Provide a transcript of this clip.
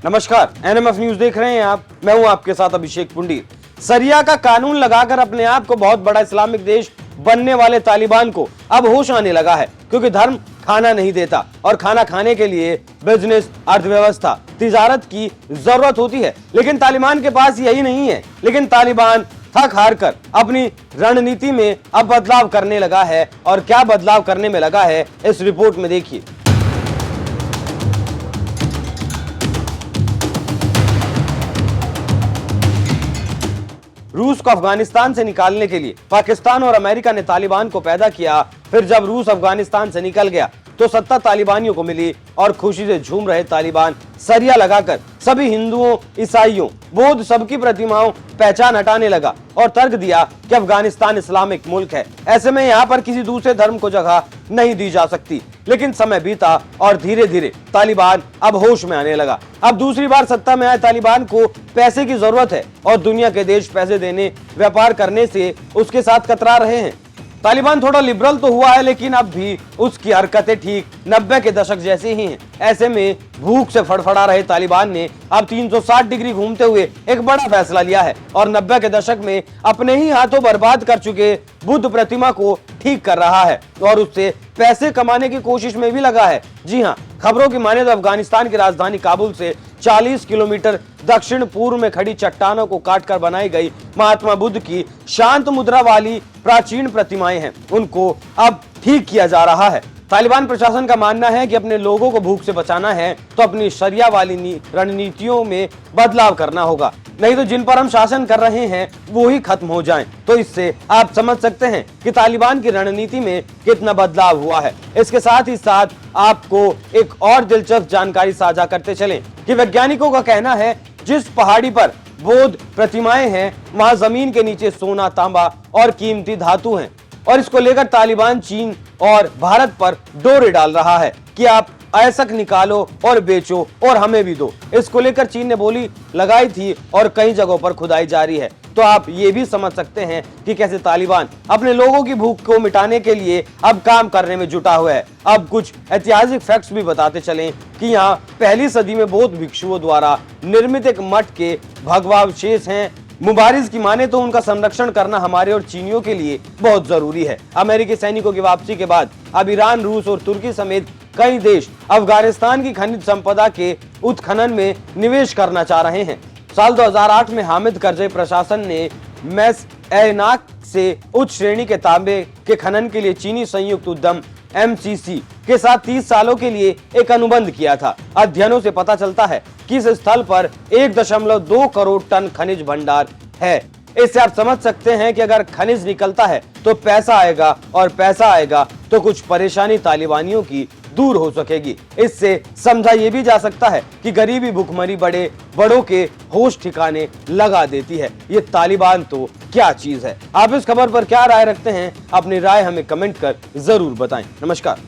नमस्कार, NMF news देख रहे हैं आप। मैं हूं आपके साथ अभिषेक पुंडीर। सरिया का कानून लगाकर अपने आप को बहुत बड़ा इस्लामिक देश बनने वाले तालिबान को अब होश आने लगा है, क्योंकि धर्म खाना नहीं देता और खाना खाने के लिए बिजनेस, अर्थव्यवस्था, तिजारत की जरूरत होती है। लेकिन तालिबान के पास यही नहीं है। लेकिन तालिबान थक हार कर अपनी रणनीति में अब बदलाव करने लगा है, और क्या बदलाव करने में लगा है इस रिपोर्ट में देखिए। रूस को अफगानिस्तान से निकालने के लिए पाकिस्तान और अमेरिका ने तालिबान को पैदा किया। फिर जब रूस अफगानिस्तान से निकल गया तो सत्ता तालिबानियों को मिली और खुशी से झूम रहे तालिबान सरिया लगाकर सभी हिंदुओं, ईसाइयों, बौद्ध सबकी प्रतिमाओं पहचान हटाने लगा और तर्क दिया कि अफगानिस्तान इस्लामिक मुल्क है, ऐसे में यहाँ पर किसी दूसरे धर्म को जगह नहीं दी जा सकती। लेकिन समय बीता और धीरे धीरे तालिबान अब होश में आने लगा। अब दूसरी बार सत्ता में आए तालिबान को पैसे की जरूरत है और दुनिया के देश पैसे देने, व्यापार करने से उसके साथ कतरा रहे हैं। तालिबान थोड़ा लिबरल तो हुआ है, लेकिन अब भी उसकी हरकतें ठीक 90 के दशक जैसी ही हैं। ऐसे में भूख से फड़फड़ा रहे तालिबान ने अब 360 डिग्री घूमते हुए एक बड़ा फैसला लिया है और 90 के दशक में अपने ही हाथों बर्बाद कर चुके बुद्ध प्रतिमा को ठीक कर रहा है और उससे पैसे कमाने की कोशिश में भी लगा है। जी हाँ, खबरों की माने तो अफगानिस्तान की राजधानी काबुल से 40 किलोमीटर दक्षिण पूर्व में खड़ी चट्टानों को काटकर बनाई गई महात्मा बुद्ध की शांत मुद्रा वाली प्राचीन प्रतिमाएं हैं, उनको अब ठीक किया जा रहा है। तालिबान प्रशासन का मानना है कि अपने लोगों को भूख से बचाना है तो अपनी शरिया वाली रणनीतियों में बदलाव करना होगा, नहीं तो जिन पर हम शासन कर रहे हैं वो ही खत्म हो जाएं। तो इससे आप समझ सकते हैं कि तालिबान की रणनीति में कितना बदलाव हुआ है। इसके साथ ही साथ आपको एक और दिलचस्प जानकारी साझा करते चलें कि वैज्ञानिकों का कहना है जिस पहाड़ी पर बौद्ध प्रतिमाएं हैं वहां जमीन के नीचे सोना, तांबा और कीमती धातु हैं, और इसको लेकर तालिबान चीन और भारत पर डोरे डाल रहा है कि आप ऐसक निकालो और बेचो और हमें भी दो। इसको लेकर चीन ने बोली लगाई थी और कई जगहों पर खुदाई जारी है। तो आप ये भी समझ सकते हैं कि कैसे तालिबान अपने लोगों की भूख को मिटाने के लिए अब काम करने में जुटा हुआ है। अब कुछ ऐतिहासिक फैक्ट्स भी बताते चलें कि यहाँ पहली सदी में बौद्ध भिक्षुओं द्वारा निर्मित एक मठ के भग्नावशेष हैं। मुबारिज की माने तो उनका संरक्षण करना हमारे और चीनियों के लिए बहुत जरूरी है। अमेरिकी सैनिकों की वापसी के बाद अब ईरान, रूस और तुर्की समेत कई देश अफगानिस्तान की खनिज संपदा के उत्खनन में निवेश करना चाह रहे हैं। साल 2008 में हामिद करजई प्रशासन ने मैसएनाक से उच्च श्रेणी के तांबे के खनन के लिए चीनी संयुक्त उद्यम MCC के साथ 30 सालों के लिए एक अनुबंध किया था। अध्ययनों से पता चलता है कि इस स्थल पर 1.2 करोड़ टन खनिज भंडार है। इससे आप समझ सकते हैं कि अगर खनिज निकलता है तो पैसा आएगा, और पैसा आएगा तो कुछ परेशानी तालिबानियों की दूर हो सकेगी। इससे समझा यह भी जा सकता है कि गरीबी, भुखमरी बड़ों के होश ठिकाने लगा देती है। ये तालिबान तो क्या चीज है। आप इस खबर पर क्या राय रखते हैं? अपनी राय हमें कमेंट कर जरूर बताएं। नमस्कार।